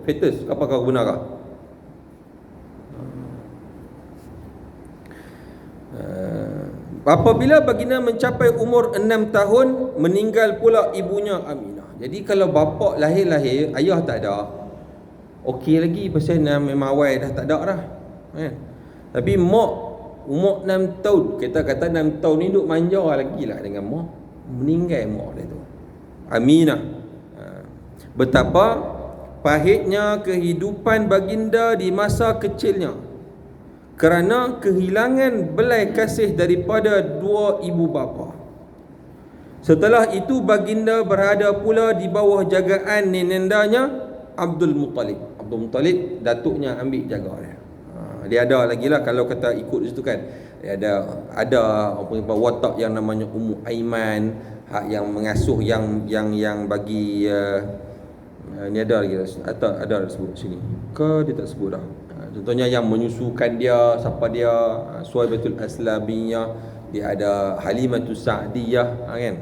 fetus, apakah benarkah? Apabila baginda mencapai umur 6 tahun, meninggal pula ibunya Aminah. Jadi kalau bapa lahir, ayah tak ada, okey lagi, pasal memang awal dah tak ada dah, kan? Tapi mak umur 6 tahun, kita kata 6 tahun ni duk manja lagi lah dengan mak, meninggal mak dia tu, Aminah. Betapa pahitnya kehidupan baginda di masa kecilnya kerana kehilangan belai kasih daripada dua ibu bapa. Setelah itu baginda berada pula di bawah jagaan nenendanya Abdul Muttalib. Abdul Muttalib datuknya ambil jaga dia. Dia ada lagi lah kalau kata ikut di situ kan. Dia ada apa watak yang namanya Ummu Aiman, hak yang mengasuh yang bagi ni ada lagi atau ada sebut sini. Ke dia tak sebut dah. Contohnya yang menyusukan dia, siapa dia, Suwaibatul Aslamiyah, dia ada Halimatus Sa'diyah, kan?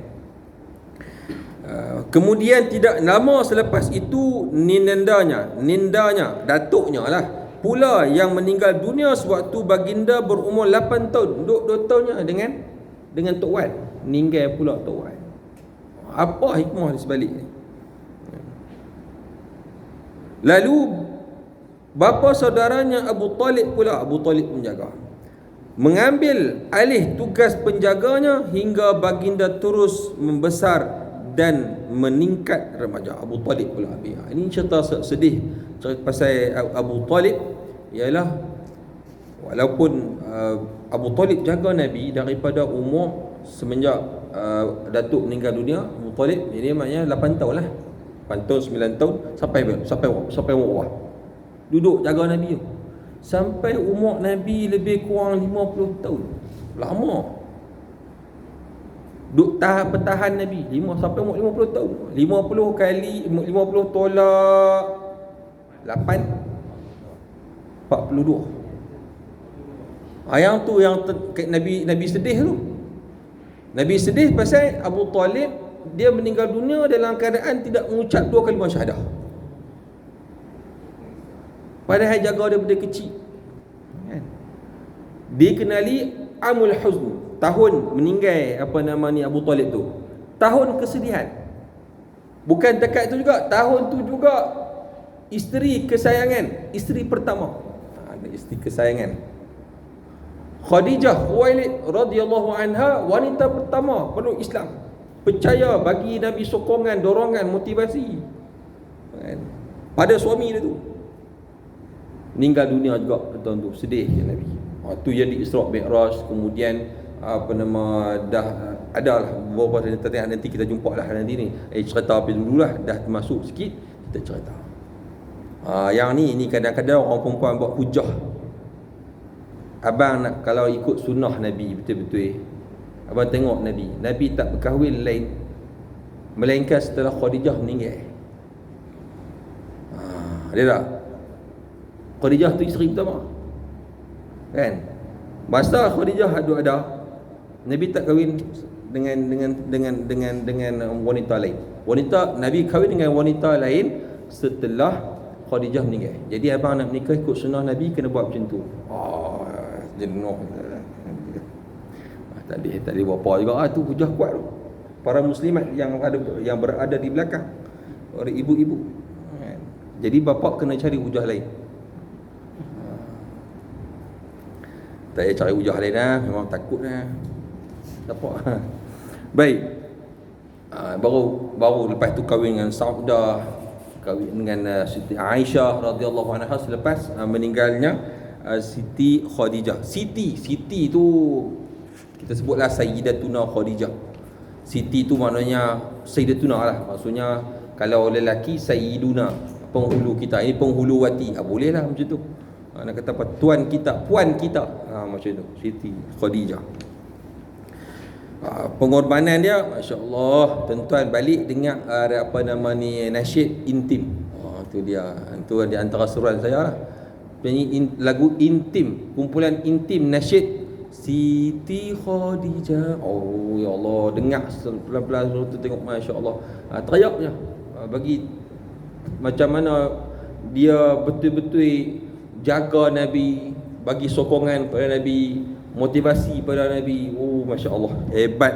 Kemudian tidak lama selepas itu nindanya, datuknya lah pula yang meninggal dunia sewaktu baginda berumur 8 tahun. Duk 2 tahunnya dengan Tok Wan, meninggal pula Tok Wan. Apa hikmah di sebalik ni? Lalu bapa saudaranya Abu Talib menjaga, mengambil alih tugas penjaganya hingga baginda terus membesar dan meningkat remaja. Abu Talib pula ambil. Ini cerita sedih pasal Abu Talib, ialah walaupun Abu Talib jaga Nabi daripada umur semenjak datuk meninggal dunia, Abu Talib ini maknanya 8 tahun lah, 8 tahun 9 tahun sampai umur duduk jaga Nabi tu sampai umur Nabi lebih kurang 50 tahun. Lama duk bertahan Nabi sampai umur 50 tahun. 50 kali 50 tolak 8 42. Yang tu yang Nabi sedih tu. Nabi sedih pasal Abu Talib dia meninggal dunia dalam keadaan tidak mengucap 2 kalimah syahadah. Padahal jaga dia daripada kecil, kan? Dikenali Amul Huzn, tahun meninggal Abu Talib tu, tahun kesedihan. Bukan dekat tu juga, tahun tu juga isteri kesayangan, isteri pertama, ada isteri kesayangan Khadijah Khuwailid radhiyallahu anha, wanita pertama penuh Islam, percaya, bagi Nabi sokongan, dorongan, motivasi, kan? Pada suami dia tu meninggal dunia juga tahun tu, sedih ya Nabi. Waktu jadi Isra' Mi'raj, kemudian dah adalah beberapa cerita nanti kita jumpa lah nanti ni. Cerita apa dululah, dah masuk sikit kita cerita. Yang ni kadang-kadang orang perempuan buat hujah. Abang nak kalau ikut sunnah Nabi betul-betul, abang tengok Nabi tak berkahwin lain melainkan setelah Khadijah meninggal. Ada tak? Khadijah tu isteri pertama, kan? Masa Khadijah ada, Nabi tak kahwin dengan wanita lain. Nabi kahwin dengan wanita lain setelah Khadijah meninggal. Jadi abang nak menikah ikut sunnah Nabi, kena buat macam tu. Jenuh. Tak ada berapa juga tu hujah kuat tu. Para muslimat yang berada di belakang, orang ibu-ibu, kan? Jadi bapa kena cari hujah lain. Tak payah cari hujah lain lah, memang takut lah. Apa? Baik. Baru lepas tu kahwin dengan Saudah, kahwin dengan Siti Aisyah radhiyallahu anha selepas meninggalnya Siti Khadijah. Siti tu kita sebutlah Sayyidatuna Khadijah. Siti tu maknanya Sayyidatuna lah. Maksudnya kalau lelaki Sayyiduna, penghulu kita. Ini penghulu wati. Boleh lah macam tu. Nak kata apa? Tuan kita, puan kita. Macam tu. Siti Khadijah. Pengorbanan dia, masya-Allah, tuan-tuan balik dengar nasyid intim. Tu dia. Itu di antara suruhan saya lah. Lagu intim, kumpulan intim nasyid Siti Khadijah. Oh ya Allah, dengar pelan-pelan tu tengok, masya-Allah. Teriak je. Bagi macam mana dia betul-betul jaga Nabi, bagi sokongan pada Nabi, motivasi pada Nabi. Oh, Masya Allah, hebat.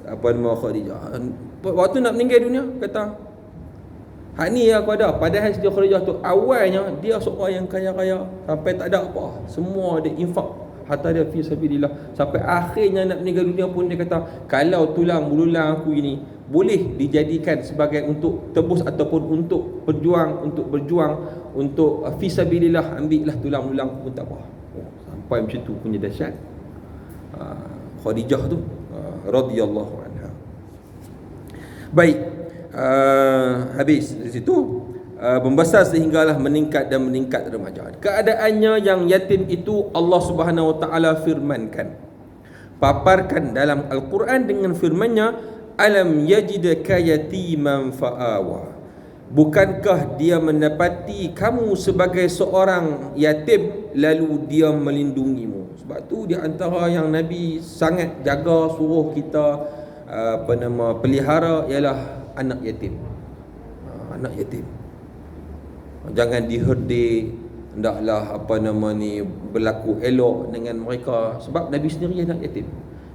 Apa nama Khadijah. Waktu nak meninggal dunia, kata, hak ni aku ada. Padahal sejak Khadijah tu, awalnya dia seorang yang kaya-kaya, sampai tak ada apa, semua dia infak, hatta dia fi sabilillah. Sampai akhirnya nak meninggal dunia pun dia kata, kalau tulang belulang aku ini boleh dijadikan sebagai untuk tebus ataupun untuk berjuang untuk fi sabilillah, ambillah tulang belulang pun tak apa. Sampai macam tu punya dahsyat Khadijah tu radhiyallahu anha. Baik, habis di situ membesar sehinggalah meningkat dan meningkat remaja. Keadaannya yang yatim itu Allah Subhanahu wa taala firmankan, paparkan dalam Al-Quran dengan firman-Nya, alam yajidaka yatiman fa'awa. Bukankah dia mendapati kamu sebagai seorang yatim lalu dia melindungimu? Sebab tu di antara yang Nabi sangat jaga, suruh kita pelihara ialah anak yatim. Anak yatim jangan diherdik, hendaklah berlaku elok dengan mereka, sebab Nabi sendiri anak yatim.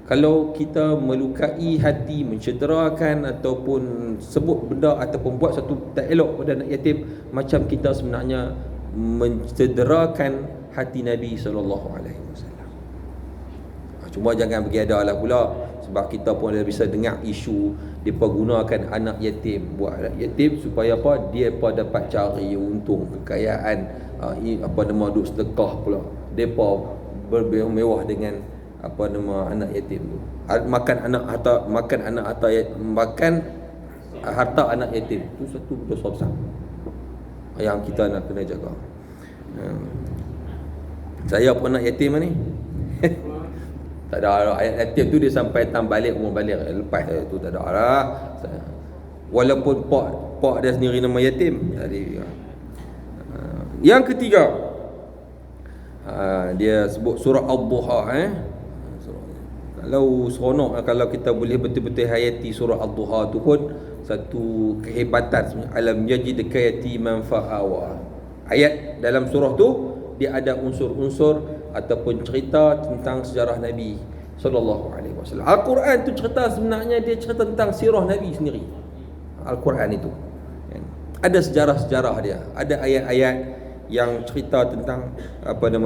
Kalau kita melukai hati, mencederakan ataupun sebut benda ataupun buat satu tak elok pada anak yatim, macam kita sebenarnya mencederakan hati Nabi SAW. Cuma jangan bagi ada lah pula, sebab kita pun dah bisa dengar isu mereka gunakan anak yatim, buat anak yatim supaya apa? Dia dapat cari untung, kekayaan, duk sedekah pula. Mereka bermewah dengan anak yatim tu. Makan harta anak yatim tu satu dosa besar yang kita nak kena jaga. Saya pun anak yatim ni. Tak ada ayat yatim tu dia sampai balik umur balik, lepas tu tak ada lah. Walaupun pak dia sendiri nama yatim. Jadi yang ketiga, dia sebut surah Ad-Duha. Kalau seronok kalau kita boleh betul-betul hayati surah Ad-Duha tu pun satu kehebatan sebenarnya. Alam yajidka yatiman fa'awa. Ayat dalam surah tu dia ada unsur-unsur ataupun cerita tentang sejarah Nabi sallallahu alaihi wasallam. Al-Quran tu cerita sebenarnya dia cerita tentang sirah Nabi sendiri. Al-Quran itu ada sejarah-sejarah dia, ada ayat-ayat yang cerita tentang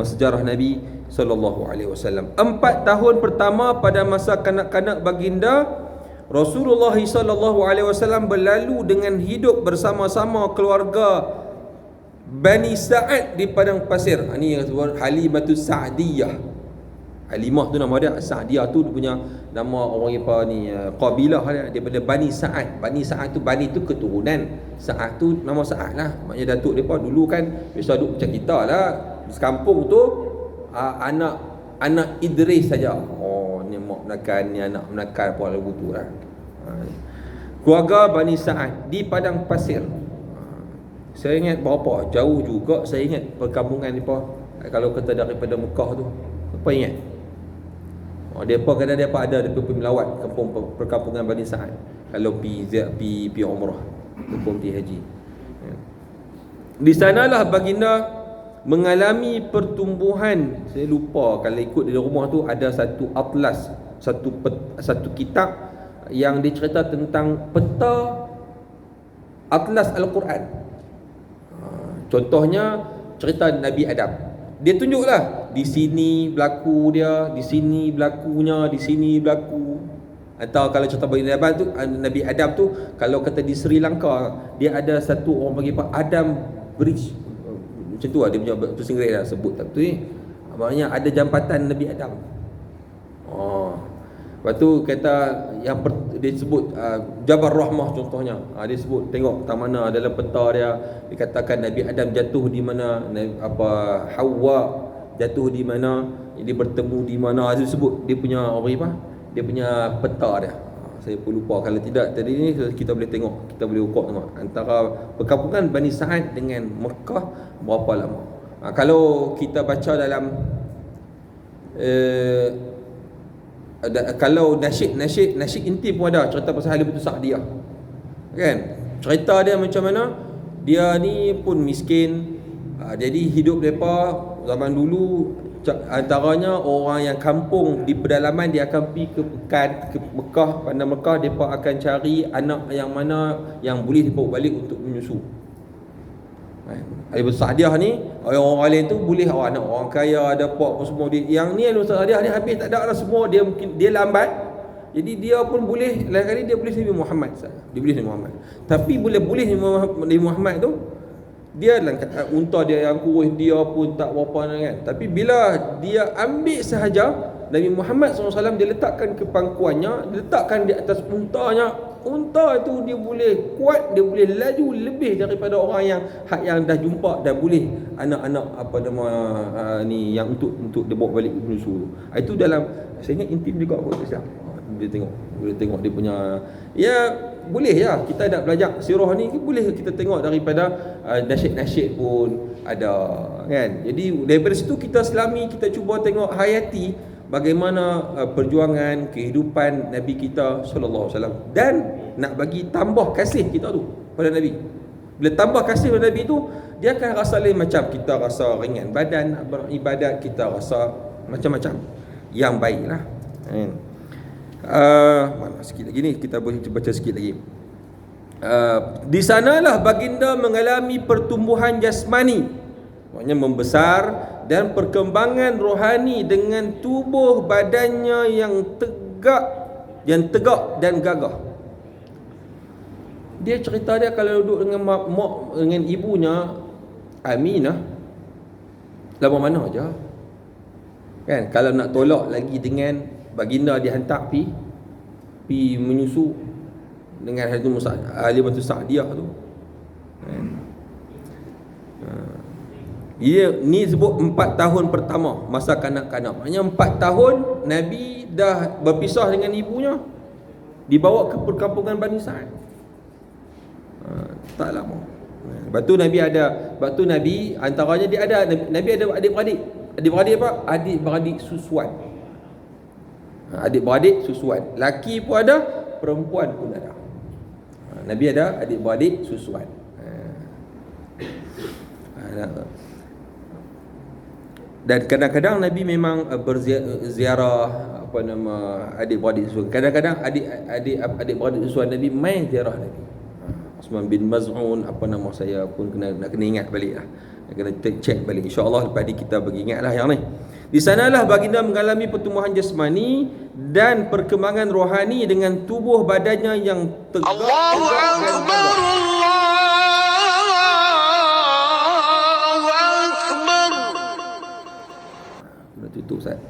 sejarah Nabi sallallahu alaihi wasallam. 4 tahun pertama pada masa kanak-kanak baginda, Rasulullah sallallahu alaihi wasallam berlalu dengan hidup bersama-sama keluarga Bani Sa'ad di padang pasir. Ini yang disebut Halimatus Sa'diyah. Halimah tu nama dia, Sa'diyah tu dia punya nama orang apa ni, kabilah dia daripada Bani Sa'ad. Bani Sa'ad tu, Bani tu keturunan, Sa'ad tu nama Sa'ad lah. Maknanya datuk depa dulu kan biasa duduk macam kita lah. Di kampung tu anak Idris saja. Oh, ni mak menakan, ni anak menakan, apa lagu tu lah. Keluarga Bani Sa'ad di padang pasir. Saya ingat berapa jauh juga, saya ingat perkampungan mereka. Kalau kata daripada Mekah tu, apa ingat? Depa kadang depa ada pergi melawat kampung perkampungan Bani Sa'ad. Kalau pi umrah ataupun pi haji. Di sanalah baginda mengalami pertumbuhan. Saya lupa kalau ikut di rumah tu ada satu atlas, satu kitab yang dicerita tentang peta atlas Al-Quran. Contohnya cerita Nabi Adam. Dia tunjuklah di sini berlaku dia, di sini berlakunya, di sini berlaku. Atau kalau cerita Nabi Adam tu, kalau kata di Sri Lanka, dia ada satu orang bagi apa Adam Bridge. Macam tu lah dia punya bahasa Inggeris dah sebut tak betul ni. Maknanya ada jambatan Nabi Adam. Lepas tu kata yang dia sebut Jabal Rahmah contohnya. Dia sebut tengok tang mana dalam peta dia dikatakan Nabi Adam jatuh di mana, Hawa jatuh di mana, dia bertemu di mana. Dia sebut dia punya dia punya peta dia. Saya pun lupa, kalau tidak tadi ni kita boleh tengok, kita boleh ukur tengok antara perkampungan Bani Sa'ad dengan Mekah berapa lama. Kalau kita baca dalam kalau nasyid inti pun ada cerita pasal Halimatus Sa'diyah. Kan? Cerita dia macam mana Dia ni pun miskin. Jadi hidup mereka zaman dulu, antaranya orang yang kampung di pedalaman, dia akan pergi ke Pekan, ke Mekah, Bandar Mekah, mereka akan cari anak yang mana yang boleh dibawa balik untuk menyusu. Ustaz Hadiah ni, orang lain tu boleh anak orang kaya, ada apa semua dia. Yang ni Ustaz Hadiah ni habis tak ada lah semua, dia mungkin dia lambat. Jadi dia pun boleh, lain kali dia boleh Nabi Muhammad saja. Dia boleh Nabi Muhammad. Tapi boleh Nabi Muhammad tu, dia unta dia yang kurus, dia pun tak berapa kan. Tapi bila dia ambil sahaja Nabi Muhammad SAW, dia letakkan ke pangkuannya, dia letakkan di atas untanya. Unta itu dia boleh kuat, dia boleh laju lebih daripada orang yang dah jumpa dan boleh anak-anak apa nama ni yang untuk dia bawa balik menyusu. Itu dalam, saya ingat intim juga kot siap. Boleh tengok dia punya, ya boleh ya kita nak belajar sirah ni, boleh kita tengok daripada nasyid-nasyid pun ada kan. Jadi daripada situ kita selami, kita cuba tengok hayati bagaimana perjuangan kehidupan Nabi kita sallallahu alaihi wasallam, dan nak bagi tambah kasih kita tu pada Nabi. Bila tambah kasih pada Nabi tu, dia akan rasa lain macam. Kita rasa ringan badan nak beribadat, kita rasa macam-macam yang baiklah kan. Mana sikit lagi ni, kita boleh baca sikit lagi. Di sanalah baginda mengalami pertumbuhan jasmani, maknanya membesar, dan perkembangan rohani dengan tubuh badannya yang tegak dan gagah. Dia cerita dia kalau duduk dengan mak dengan ibunya Aminah, lama mana aja kan. Kalau nak tolak lagi dengan baginda dihantar pi menyusu dengan Halimah Sa'diyah tu kan. Ni sebut 4 tahun pertama masa kanak-kanak. Maknanya 4 tahun Nabi dah berpisah dengan ibunya, dibawa ke perkampungan Bani Sa'ad. Tak lama. Lepas tu Nabi antaranya dia ada Nabi ada adik-beradik. Adik-beradik apa? Adik-beradik susuan. Adik-beradik susuan. Laki pun ada, perempuan pun ada. Nabi ada adik-beradik susuan. Dan kadang-kadang Nabi memang berziarah adik-beradik susuan. Kadang-kadang adik-beradik susuan Nabi main ziarah Nabi. Osman bin Maz'un, saya pun nak kena ingat balik lah. Kena cek balik, insya-Allah lepas ni kita bagi ingatlah yang ni. Di sanalah baginda mengalami pertumbuhan jasmani dan perkembangan rohani dengan tubuh badannya yang tegak. Allahu Akbar, Allahu Akbar. Dah tutup Ustaz.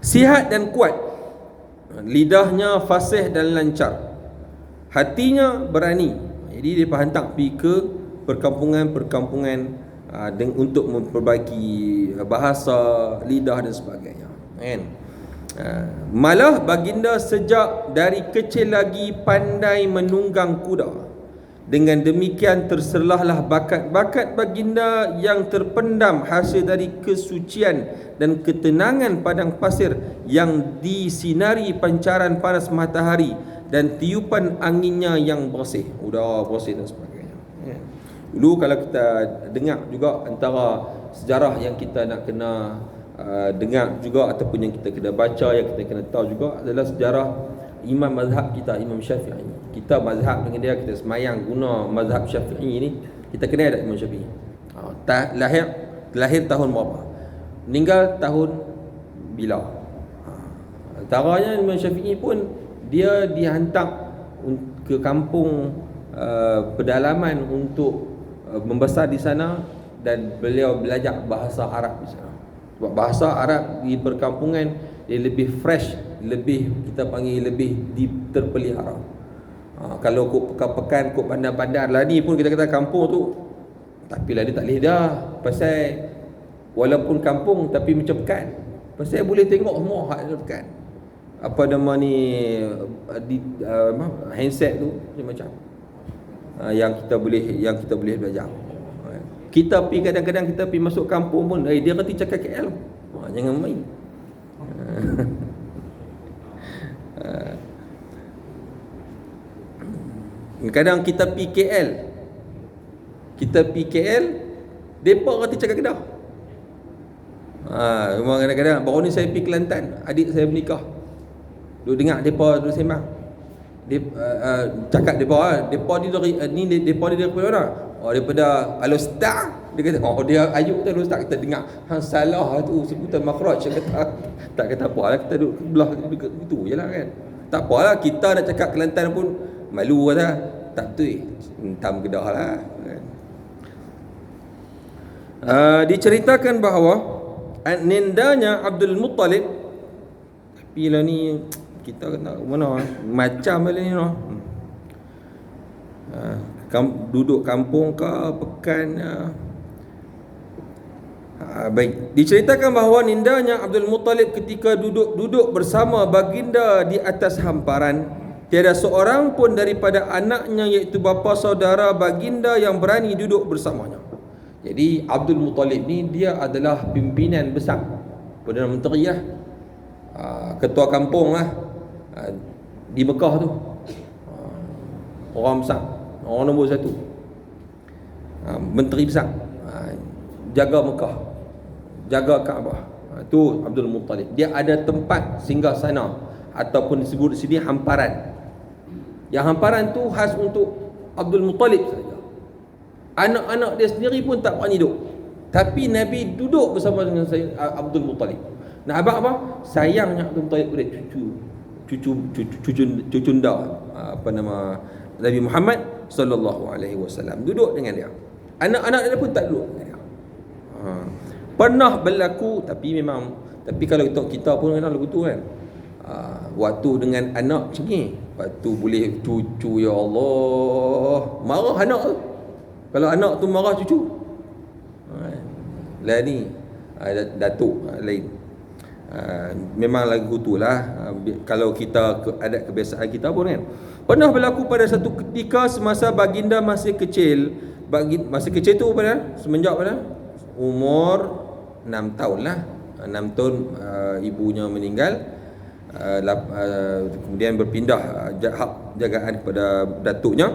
Sihat dan kuat, lidahnya fasih dan lancar, hatinya berani. Jadi dia hantar pergi ke perkampungan untuk memperbaiki bahasa, lidah dan sebagainya kan. Malah baginda sejak dari kecil lagi pandai menunggang kuda. Dengan demikian terserlahlah bakat-bakat baginda yang terpendam hasil dari kesucian dan ketenangan padang pasir yang disinari pancaran panas matahari dan tiupan anginnya yang bersih, udara bersih dan sebagainya. Dulu kalau kita dengar juga antara sejarah yang kita nak kena dengar juga ataupun yang kita kena baca, yang kita kena tahu juga adalah sejarah imam mazhab kita, Imam Syafi'i. Kita mazhab dengan dia, kita semayang guna mazhab Syafi'i ni. Kita kenal tak Imam Syafi'i? Lahir tahun berapa? Meninggal tahun bila? Antaranya Imam Syafi'i pun dia dihantar ke kampung pedalaman untuk membesar di sana, dan beliau belajar bahasa Arab di sana. Sebab bahasa Arab di perkampungan dia lebih fresh, lebih kita panggil lebih terpelihara. Kalau kok pekan-pekan, kok bandar-bandar lah ni pun kita kata kampung tu, tapi lah dia tak boleh dah. Pasal walaupun kampung tapi macam pekan. Pasal boleh tengok semua hak pekan. Apa nama ni handset tu macam yang kita boleh belajar. Kita pergi kadang-kadang kita pergi masuk kampung pun dia reti cakap KL. Jangan main. Kadang kita pergi KL, depa kata cakap Kedah. Memang kadang-kadang baru ni saya pergi Kelantan, adik saya bernikah. Duk dengar depa duk sembang. Cakap depa ni depa ni daripada mana? Daripada Al-Ustaz. Dia kata, dia ayuk tu Al-Ustaz, kita dengar. Salah tu sebutan makhraj. Kata tak kata apalah, kita duduk belah gitu jelah kan. Tak apalah, kita nak cakap Kelantan pun malu kata. Tak betul. Entam Kedah lah kan. Diceritakan bahawa nindanya Abdul Muttalib, tapi lah ni kita kena mana macam balik ni noh. Duduk kampung ke pekan. Baik, diceritakan bahawa nindanya Abdul Muttalib ketika duduk bersama baginda di atas hamparan, tiada seorang pun daripada anaknya iaitu bapa saudara baginda yang berani duduk bersamanya. Jadi Abdul Muttalib ni dia adalah pimpinan besar, Perdana Menteri lah, ketua kampung lah, di Mekah tu, orang besar, orang nombor satu, menteri besar, jaga Mekah, jaga Kaabah. Itu Abdul Muttalib. Dia ada tempat singgah sana ataupun disebut di sini hamparan. Yang hamparan tu khas untuk Abdul Muttalib saja. Anak-anak dia sendiri pun tak berani duduk. Tapi Nabi duduk bersama dengan Abdul Muttalib. Nak abang apa? Sayangnya Abdul Muttalib boleh cucunda Nabi Muhammad sallallahu alaihi wasallam duduk dengan dia. Anak-anak dia pun tak duduk dengan dia. Pernah berlaku, tapi kalau kita pun kenal lagu tu kan. Waktu dengan anak macam ni, waktu boleh cucu, ya Allah, marah anak tu. Kalau anak tu marah cucu, lah ni datuk lain. Memang lagu tu lah. Kalau kita ada kebiasaan kita pun kan. Pernah berlaku pada satu ketika semasa baginda masih kecil. Masih kecil tu pada semenjak pada umur 6 tahun lah. 6 tahun ibunya meninggal. Kemudian berpindah hak jagaan kepada datuknya.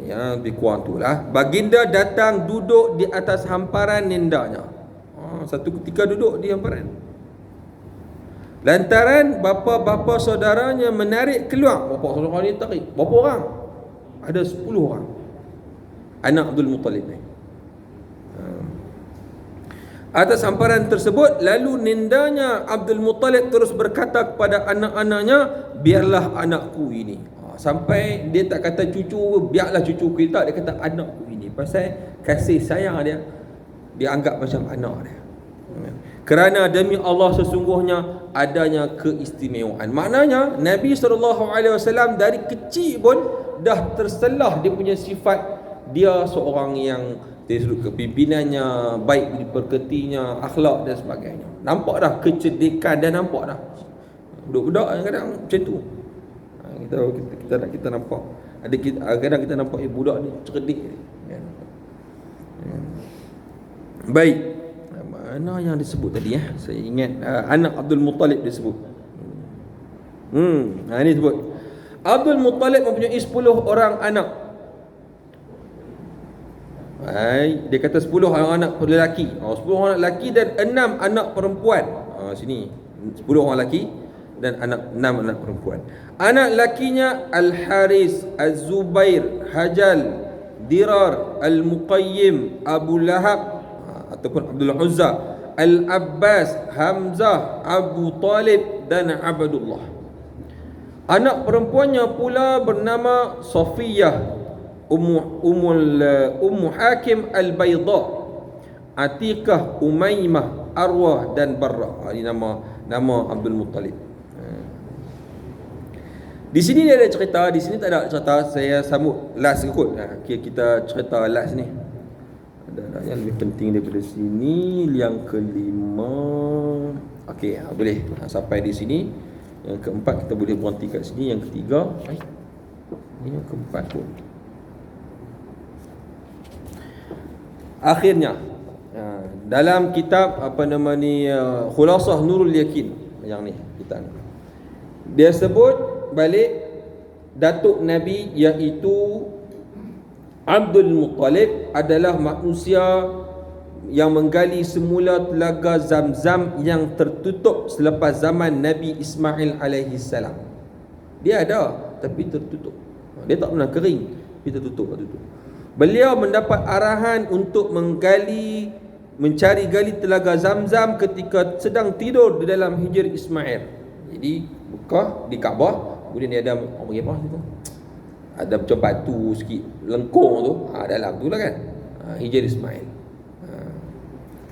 Ya, lebih kurang tu lah. Baginda datang duduk di atas hamparan nindanya. Satu ketika duduk di hamparan. Lantaran bapa-bapa saudaranya menarik keluar. Bapa saudara ni tarik. Berapa orang? Ada 10 orang. Anak Abdul Muttalib ni. Atas hamparan tersebut, lalu nindanya Abdul Muttalib terus berkata kepada anak-anaknya, biarlah anakku ini. Sampai dia tak kata cucu, biarlah cucu kita, dia kata anakku ini. Pasal kasih sayang dia anggap macam anak dia. Kerana demi Allah sesungguhnya adanya keistimewaan. Maknanya Nabi SAW dari kecil pun dah terselah dia punya sifat. Dia seorang yang dari sudut kepimpinannya, baik diperketinya, akhlak dan sebagainya. Nampak dah kecerdikan, dan nampak dah budak-budak kadang macam tu. Kita nampak kadang kita nampak budak ni cerdik kan. Baik, mana yang disebut tadi saya ingat anak Abdul Muttalib disebut. Ini sebut Abdul Muttalib mempunyai 10 orang anak. Dia kata 10 orang anak lelaki. 10 orang lelaki dan 6 anak perempuan. Sini 10 orang lelaki dan 6 anak perempuan. Anak lakinya Al-Haris, Az-Zubair, Hajal, Dirar, Al-Muqayyim, Abu Lahab ataupun Abdul Uzza, Al-Abbas, Hamzah, Abu Talib dan Abdullah. Anak perempuannya pula bernama Safiyah, Ummu Hakim Al-Bayda, Atiqah, Umaymah, Arwah dan Barra. Ini nama Abdul Muttalib. Di sini dia ada cerita, di sini tak ada cerita. Saya sambut last kot. Kita cerita last ni. Ada yang lebih penting daripada sini. Yang kelima. Okey, boleh sampai di sini. Yang keempat kita boleh berhenti kat sini. Yang ketiga, ini yang keempat pun. Akhirnya dalam kitab Khulasah Nurul Yakin, yang ni kita dia sebut balik datuk Nabi iaitu Abdul Muttalib adalah manusia yang menggali semula telaga Zam-Zam yang tertutup selepas zaman Nabi Ismail alaihi salam. Dia ada tapi tertutup. Dia tak pernah kering, tapi tertutup. Beliau mendapat arahan untuk mencari gali telaga Zam-Zam ketika sedang tidur di dalam hijr Ismail. Jadi Mekah di Kaabah, kemudian dia ada orang panggil apa situ? Ada macam batu sikit lengkung tu, dalam tu lah kan. Hijr Ismail.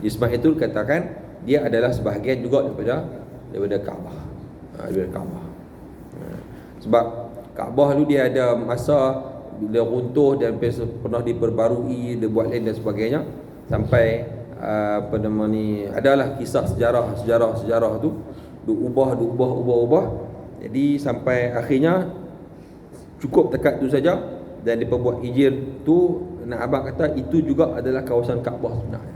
Ismail itu katakan dia adalah sebahagian juga daripada Kaabah. Daripada Kaabah. Sebab Kaabah tu dia ada masa bila runtuh dan pernah diperbarui, dia buat lain dan sebagainya, sampai adalah kisah sejarah tu ubah. Jadi sampai akhirnya cukup dekat tu saja dan diperbuat hijr tu. Nak abang kata itu juga adalah kawasan Kaabah sebenarnya.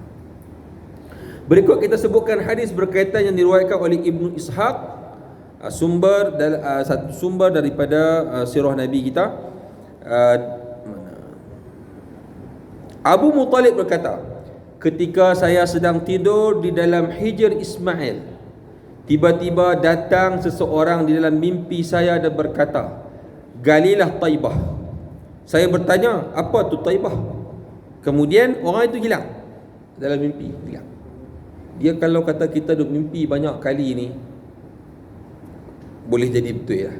Berikut kita sebutkan hadis berkaitan yang diriwayatkan oleh Ibnu Ishaq, satu sumber daripada sirah Nabi kita. Abu Muttalib berkata, ketika saya sedang tidur di dalam hijr Ismail, tiba-tiba datang seseorang di dalam mimpi saya dan berkata, galilah Taibah. Saya bertanya, apa tu Taibah? Kemudian orang itu hilang dalam mimpi, hilang. Dia kalau kata kita duk mimpi banyak kali ni, boleh jadi betul lah.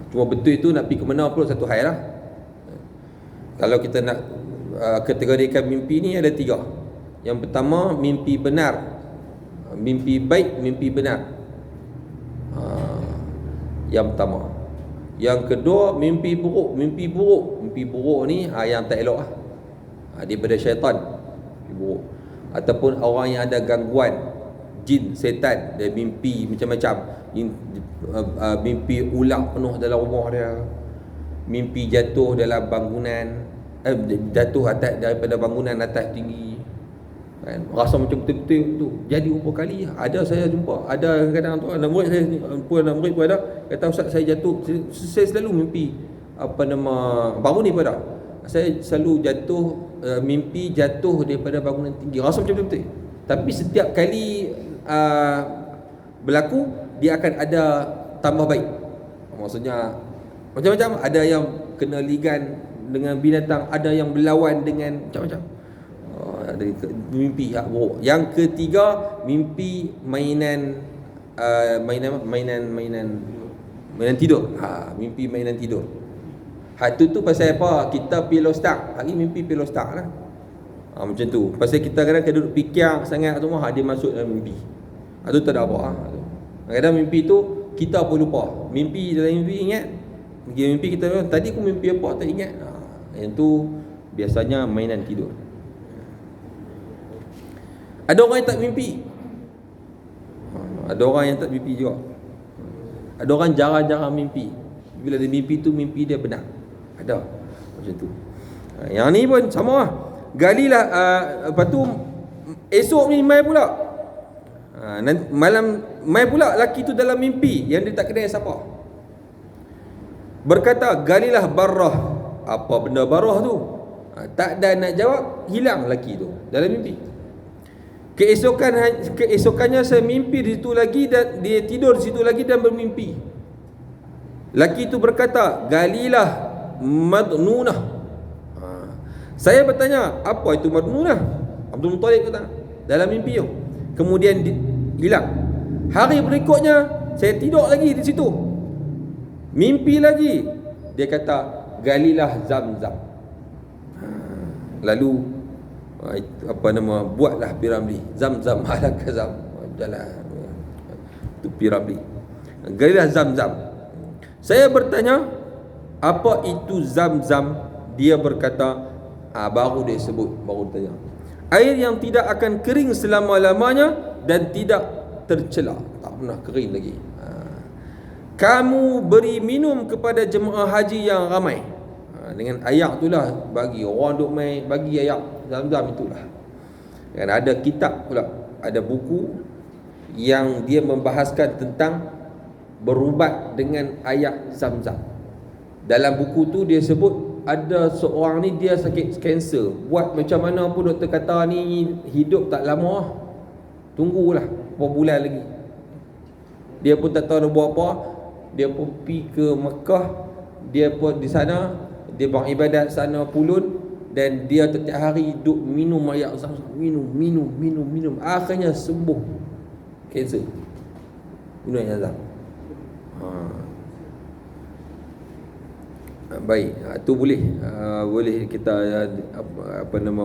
Cuma betul itu nak pergi ke mana pun satu hal lah. Kalau kita nak kategorikan mimpi ni ada 3. Yang pertama, mimpi benar, mimpi baik, mimpi benar. Yang pertama. Yang kedua, mimpi buruk. Mimpi buruk ni yang tak elok lah. Daripada syaitan, mimpi buruk. Ataupun orang yang ada gangguan jin, setan, dia mimpi macam-macam. Mimpi ular penuh dalam rumah dia, mimpi jatuh dalam bangunan, jatuh atas daripada bangunan atas tinggi, kan? Rasa macam betul-betul tu. Jadi berapa kali ada saya jumpa, ada kadang tu anak murid saya ni, anak murid pun ada kata, ustaz saya jatuh, saya selalu mimpi baru ni pada saya selalu jatuh, mimpi jatuh daripada bangunan tinggi, rasa macam betul-betul. Tapi setiap kali berlaku, dia akan ada tambah baik. Maksudnya macam-macam, ada yang kena ligan dengan binatang, ada yang berlawan dengan macam-macam. Ada mimpi buruk. Yang ketiga, mimpi mainan tidur. Mimpi mainan tidur. Tu pasal apa? Kita pillow stuck. Hari mimpi pillow stuck lah. Macam tu. Pasal kita kadang-kadang duduk fikir sangat tu mah, dia masuk dalam mimpi. Itu tak ada apa. Kadang-kadang mimpi tu kita pun lupa. Mimpi dalam mimpi ingat. Mimpi kita tadi aku mimpi apa tak ingat. Yang tu biasanya mainan tidur. Ada orang yang tak mimpi. Ada orang yang tak mimpi juga. Ada orang jarang-jarang mimpi. Bila dia mimpi tu, mimpi dia benar. Ada macam tu. Yang ni pun sama lah. Galilah, lepas tu esok ni mai pula. Malam mai pula laki tu dalam mimpi yang dia tak kenal siapa. Berkata, galilah Barrah. Apa benda Barrah tu? Tak ada nak jawab, hilang laki tu dalam mimpi. Keesokannya saya mimpi di situ lagi, dan dia tidur di situ lagi dan bermimpi. Laki itu berkata, galilah Madnunah. Saya bertanya, apa itu Madnunah? Abdul Muttalib kata, dalam mimpi tu. Kemudian hilang. Hari berikutnya saya tidur lagi di situ, mimpi lagi. Dia kata, galilah Zam-Zam. Lalu buatlah piramli Zam-Zam ala kazam, jalan tu piramli, galilah Zam-Zam. Saya bertanya, apa itu Zam-Zam? Dia berkata, baru dia sebut, baru tanya, air yang tidak akan kering selama-lamanya dan tidak tercela, tak pernah kering lagi. Kamu beri minum kepada jemaah haji yang ramai. Dengan ayak itulah, bagi orang duk mai, bagi ayak Zam-Zam itulah. Dan ada kitab pula, ada buku yang dia membahaskan tentang berubat dengan ayak Zam-Zam. Dalam buku tu dia sebut ada seorang ni dia sakit kanser, buat macam mana pun doktor kata ni hidup tak lama, tunggulah beberapa bulan lagi. Dia pun tak tahu nak buat apa. Dia pun pergi ke Mekah. Dia pun di sana, dia beribadat sana pulun. Dan dia setiap hari duk minum air Zam-Zam, minum. Akhirnya sembuh kanser. Minum air Zam-Zam. Baik, tu boleh kita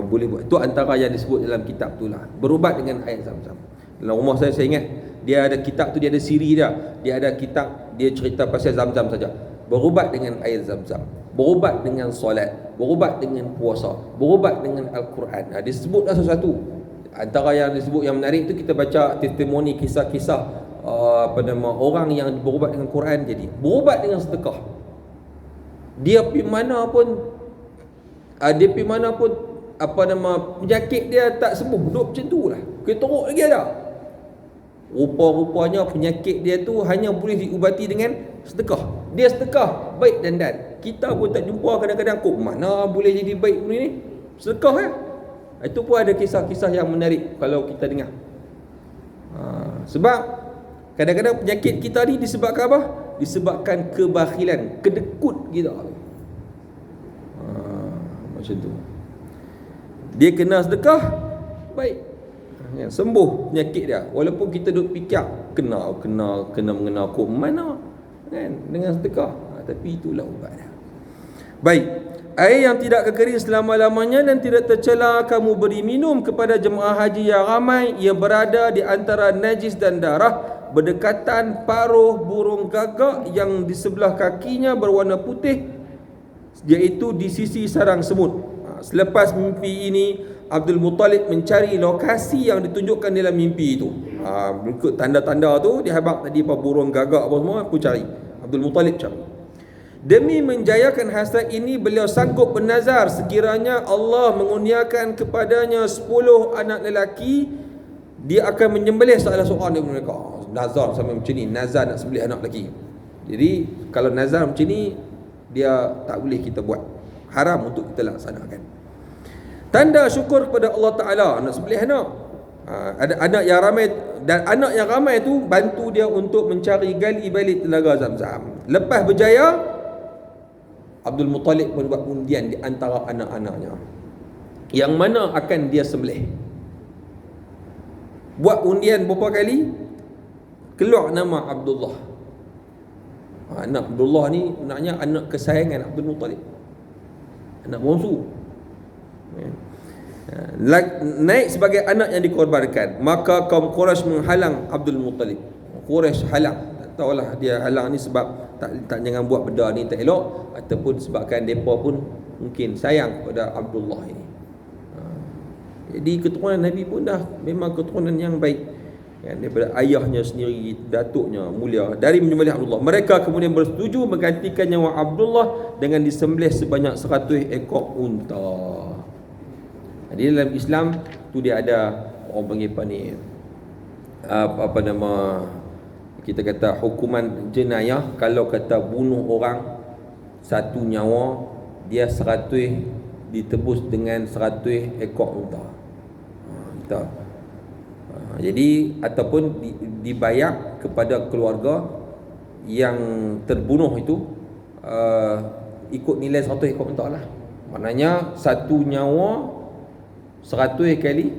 boleh buat. Tu antara yang disebut dalam kitab tu lah, berubat dengan air Zam-Zam. Dalam rumah saya ingat dia ada kitab tu, dia ada siri dia. Dia ada kitab, dia cerita pasal Zam-Zam saja. Berubat dengan air Zam-Zam, berubat dengan solat, berubat dengan puasa, berubat dengan Al-Quran. Disebutlah sesuatu. Antara yang disebut yang menarik tu, kita baca testimoni, kisah-kisah orang yang berubat dengan Quran. Jadi berubat dengan sedekah. Dia pergi mana pun penyakit dia tak sembuh, duduk macam tu lah, teruk lagi ada. Rupa-rupanya penyakit dia tu hanya boleh diubati dengan sedekah. Dia sedekah baik dan kita pun tak jumpa kadang-kadang, kok mana boleh jadi baik ni? Sedekah ya. Itu pun ada kisah-kisah yang menarik kalau kita dengar. Sebab kadang-kadang penyakit kita ni disebabkan apa? Disebabkan kebakhilan, kedekut kita. Macam tu. Dia kena sedekah, baik, sembuh penyakit dia. Walaupun kita duk fikir kena mengenal kok mana kan dengan sedekah, tapi itulah ubat dia. Baik, air yang tidak kekering selama-lamanya dan tidak tercela kamu beri minum kepada jemaah haji yang ramai yang berada di antara najis dan darah, berdekatan paruh burung gagak yang di sebelah kakinya berwarna putih, iaitu di sisi sarang semut. Selepas mimpi ini, Abdul Muttalib mencari lokasi yang ditunjukkan dalam mimpi itu. Berikut tanda-tanda tu, dia habaq tadi apa burung gagak apa semua, aku cari. Abdul Muttalib cari. Demi menjayakan hasrat ini, beliau sanggup bernazar sekiranya Allah mengurniakan kepadanya 10 anak lelaki, dia akan menyembelih salah seorang daripada mereka. Nazar sampai macam ni, nazar nak sembelih anak lelaki. Jadi kalau nazar macam ni, dia tak boleh kita buat, haram untuk kita laksanakan. Tanda syukur kepada Allah Ta'ala, nak sembelih anak. Ada anak yang ramai, dan anak yang ramai tu bantu dia untuk mencari gali balik telaga Zam-Zam. Lepas berjaya, Abdul Muttalib pun buat undian di antara anak-anaknya, yang mana akan dia sembelih. Buat undian beberapa kali, keluar nama Abdullah. Anak Abdullah ni maknanya anak kesayangan Abdul Muttalib, anak bongsu. Naik sebagai anak yang dikorbankan. Maka kaum Quraisy menghalang Abdul Muttalib. Quraisy halang, tak tahulah dia halang ni sebab tak jangan buat benda ni tak elok, ataupun sebabkan mereka pun mungkin sayang kepada Abdullah ini. Jadi keturunan Nabi pun dah memang keturunan yang baik, daripada ayahnya sendiri, datuknya mulia, dari menyembelih Abdullah. Mereka kemudian bersetuju menggantikan nyawa Abdullah dengan disembelih sebanyak 100 ekor unta. Di dalam Islam tu dia ada orang panggil apa ni, apa nama, kita kata hukuman jenayah. Kalau kata bunuh orang satu nyawa, dia 100 ditebus dengan 100 ekor unta. Jadi ataupun dibayar kepada keluarga yang terbunuh itu, ikut nilai 100 ekor unta lah. Maknanya satu nyawa 100 kali,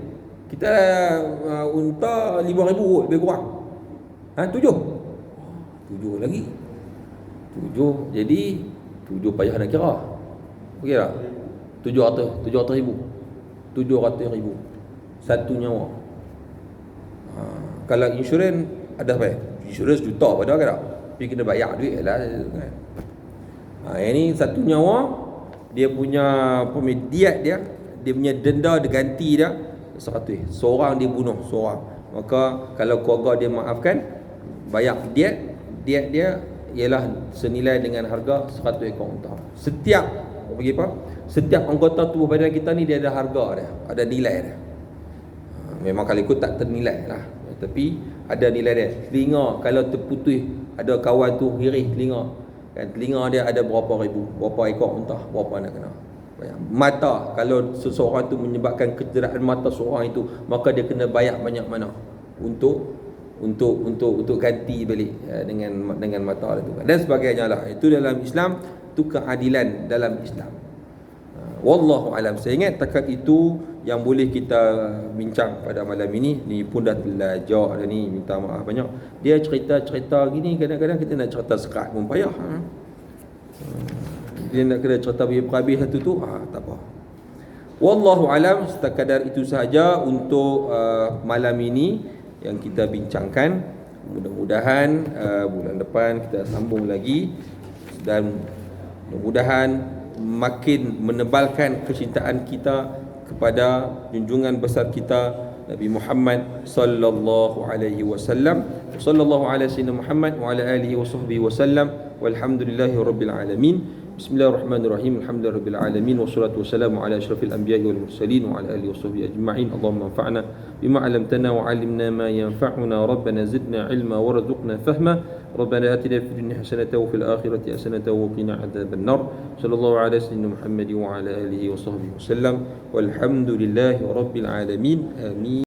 kita unta 5,000 kot lebih kurang. 7 lagi 7, jadi 7 payah nak kira. Okey tak? 700,000 satu nyawa. Kalau insurans ada apa? Insurans juta pada kan tak? Tapi kena bayar duit lah kan. Ini satu nyawa, dia punya diet dia punya denda, dia ganti dia 100. Seorang dia bunuh seorang, maka kalau keluarga dia maafkan, bayar diet dia ialah senilai dengan harga 100 ekor unta. Setiap anggota tubuh badan kita ni dia ada harga dia, ada nilai dia. Memang kalau ikut tak ternilai lah, tapi ada nilai dia. Telinga kalau terputus, ada kawan tu hirih telinga, Kan telinga dia ada berapa ribu, berapa ekor unta, berapa nak kena. Mata, kalau seseorang tu menyebabkan kecederaan mata seorang itu, maka dia kena bayar banyak mana untuk ganti balik dengan mata itu dan sebagainya lah. Itu dalam Islam, itu keadilan dalam Islam. Wallahu alam. Saya ingat takat itu yang boleh kita bincang pada malam ini. Ni pun dah terlajak dah ni, minta maaf banyak. Dia cerita gini, kadang-kadang kita nak cerita sekat pun payah. Dia nak kena cerita habis satu tu, tak apa. Wallahu alam. Sekadar itu sahaja untuk malam ini yang kita bincangkan. Mudah-mudahan bulan depan kita sambung lagi, dan mudah-mudahan makin menebalkan kecintaan kita kepada junjungan besar kita Nabi Muhammad sallallahu alaihi wasallam. Sallallahu alaihi wasallam Muhammad wa ala alihi wasahbihi wasallam. Walhamdulillahi rabbil alamin. Bismillahirrahmanirrahim. Alhamdulillahirabbil alamin wassalatu wassalamu ala asyrafil anbiya'i wal mursalin wa ala alihi wasahbihi ajma'in. Allahumma anfa'na bima 'allamtana wa 'allimna ma yanfa'una. Rabbana zidna 'ilma warzuqna fahma. Rabbana atina fid dunya hasanatan wa fil akhirati hasanatan wa qina adzaban nar. Sallallahu ala sayyidina Muhammad wa ala alihi wasahbihi wasallam. Walhamdulillahi rabbil alamin. Amin.